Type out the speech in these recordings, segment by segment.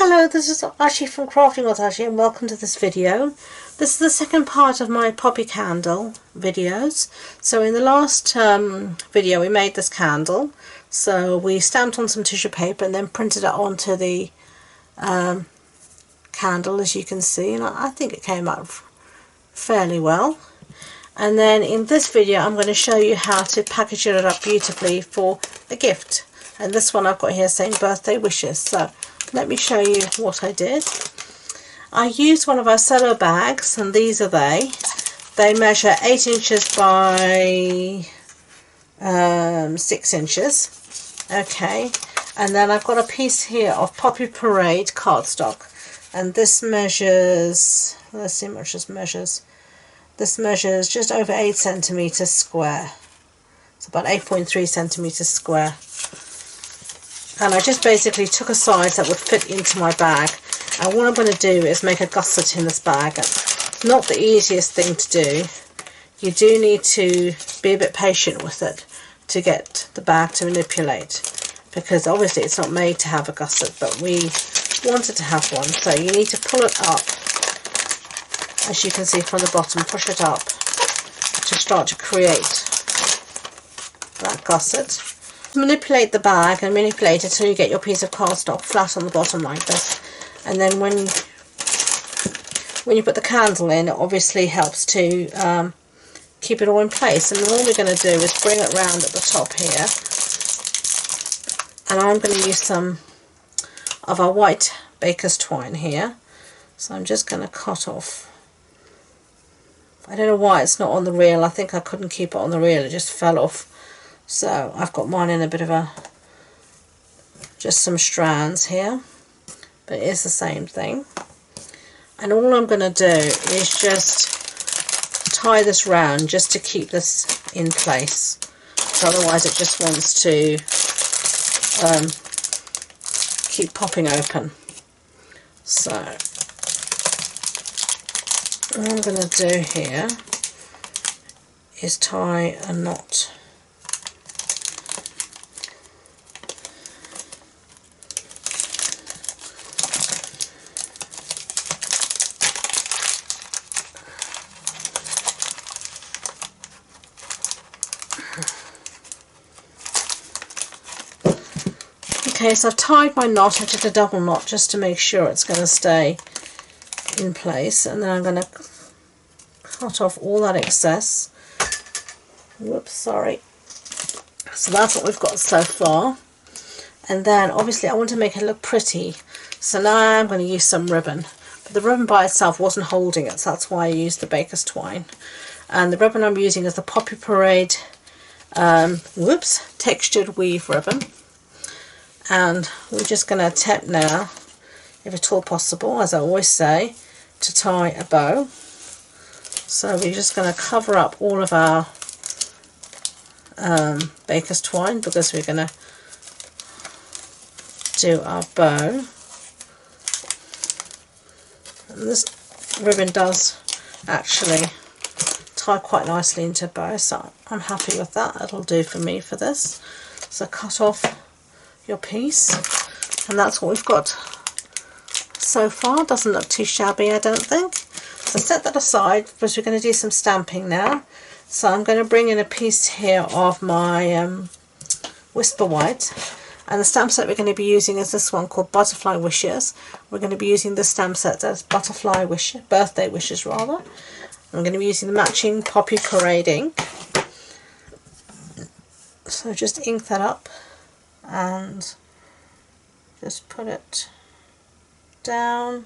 Hello, this is Archie from Crafting with Archie and welcome to this video. This is the second part of my poppy candle videos. So in the last video we made this candle. So we stamped on some tissue paper and then printed it onto the candle, as you can see, and I think it came out fairly well. And then in this video I'm going to show you how to package it up beautifully for a gift. And this one I've got here saying birthday wishes. So let me show you what I did. I used one of our cello bags, and these are they. They measure 8 inches by 6 inches. Okay, and then I've got a piece here of Poppy Parade cardstock, and this measures, let's see how much this measures. This measures just over 8 centimeters square. It's about 8.3 centimeters square. And I just basically took a size that would fit into my bag, and what I'm going to do is make a gusset in this bag. It's not the easiest thing to do. You do need to be a bit patient with it to get the bag to manipulate, because obviously it's not made to have a gusset, but we wanted to have one. So you need to pull it up, as you can see from the bottom, push it up to start to create that gusset. Manipulate the bag and manipulate it till you get your piece of cardstock flat on the bottom like this, and then when you put the candle in, it obviously helps to keep it all in place. And all we're going to do is bring it round at the top here, and I'm going to use some of our white baker's twine here. So I'm just going to cut off. I don't know why it's not on the reel. I think I couldn't keep it on the reel, it just fell off. So I've got mine in a bit of just some strands here, but it is the same thing. And all I'm going to do is just tie this round just to keep this in place, so otherwise it just wants to keep popping open. So all I'm going to do here is tie a knot. Okay, so I've tied my knot. I did a double knot just to make sure it's going to stay in place, and then I'm going to cut off all that excess. Whoops, sorry. So that's what we've got so far. And then obviously I want to make it look pretty, so now I'm going to use some ribbon. But the ribbon by itself wasn't holding it, so that's why I used the baker's twine. And the ribbon I'm using is the Poppy Parade textured weave ribbon. And we're just going to attempt now, if at all possible, as I always say, to tie a bow. So we're just going to cover up all of our baker's twine, because we're going to do our bow. And this ribbon does actually tie quite nicely into a bow, so I'm happy with that. It'll do for me for this. So cut off your piece, and that's what we've got so far. Doesn't look too shabby, I don't think. So set that aside, because we're going to do some stamping now. So I'm going to bring in a piece here of my Whisper White, and the stamp set we're going to be using is this one called Butterfly Wishes. We're going to be using the stamp set as Butterfly Wishes, Birthday Wishes rather. I'm going to be using the matching Poppy Parade ink. So just ink that up and just put it down,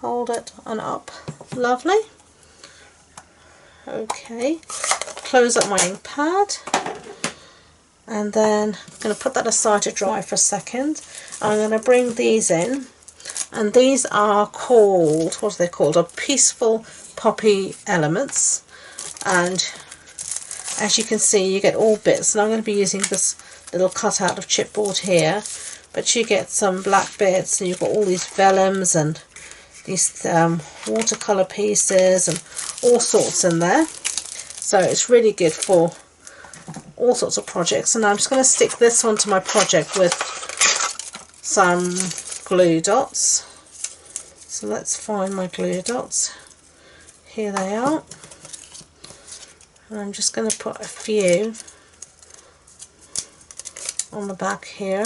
hold it and up. Lovely. Okay, close up my ink pad, and then I'm going to put that aside to dry for a second. I'm going to bring these in, and these are called, what are they called? Are Peaceful Poppy Elements, and as you can see you get all bits, and I'm going to be using this little cutout of chipboard here, but you get some black bits, and you've got all these vellums and these watercolor pieces and all sorts in there. So it's really good for all sorts of projects. And I'm just going to stick this onto my project with some glue dots. So let's find my glue dots. Here they are. And I'm just going to put a few on the back here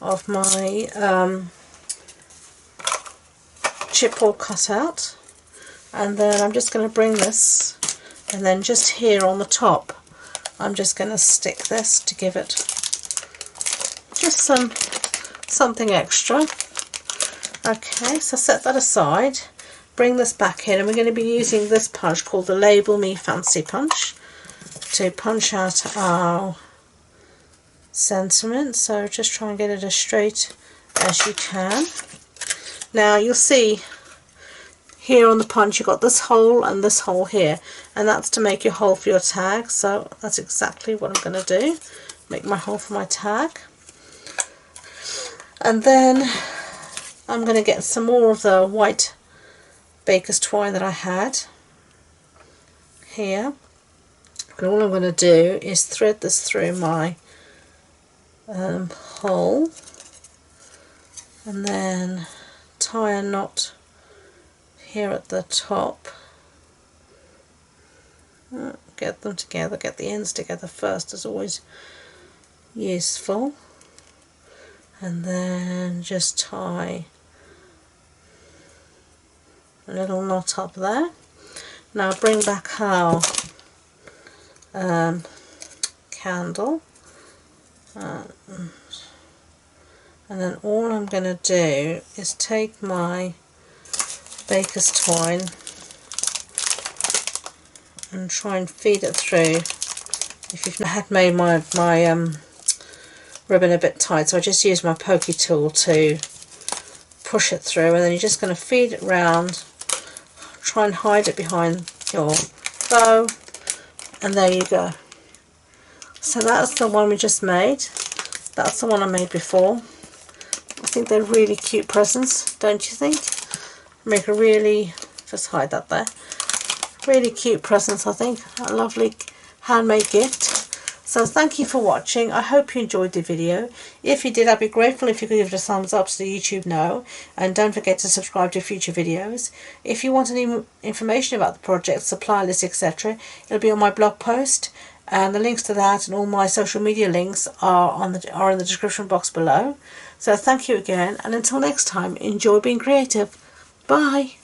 of my chipboard cutout, and then I'm just going to bring this, and then just here on the top I'm just going to stick this to give it just something extra. Okay, so set that aside, bring this back in, and we're going to be using this punch called the Label Me Fancy Punch to punch out our sentiment. So just try and get it as straight as you can. Now you'll see here on the punch you've got this hole and this hole here, and that's to make your hole for your tag. So that's exactly what I'm going to do, make my hole for my tag. And then I'm going to get some more of the white baker's twine that I had here, and all I'm going to do is thread this through my hole, and then tie a knot here at the top. Get them together, get the ends together first is always useful, and then just tie a little knot up there. Now bring back our candle, and then all I'm going to do is take my baker's twine and try and feed it through. If you've had made my ribbon a bit tight, so I just use my pokey tool to push it through, and then you're just going to feed it round, try and hide it behind your bow, and there you go. So that's the one we just made. That's the one I made before. I think they're really cute presents, don't you think? Make a really, just hide that there, really cute presents, I think. A lovely handmade gift. So thank you for watching. I hope you enjoyed the video. If you did, I'd be grateful if you could give it a thumbs up so the YouTube know, and don't forget to subscribe to future videos. If you want any information about the project, supply list, etc., it'll be on my blog post, and the links to that and all my social media links are in the description box below. So thank you again, and until next time, enjoy being creative. Bye.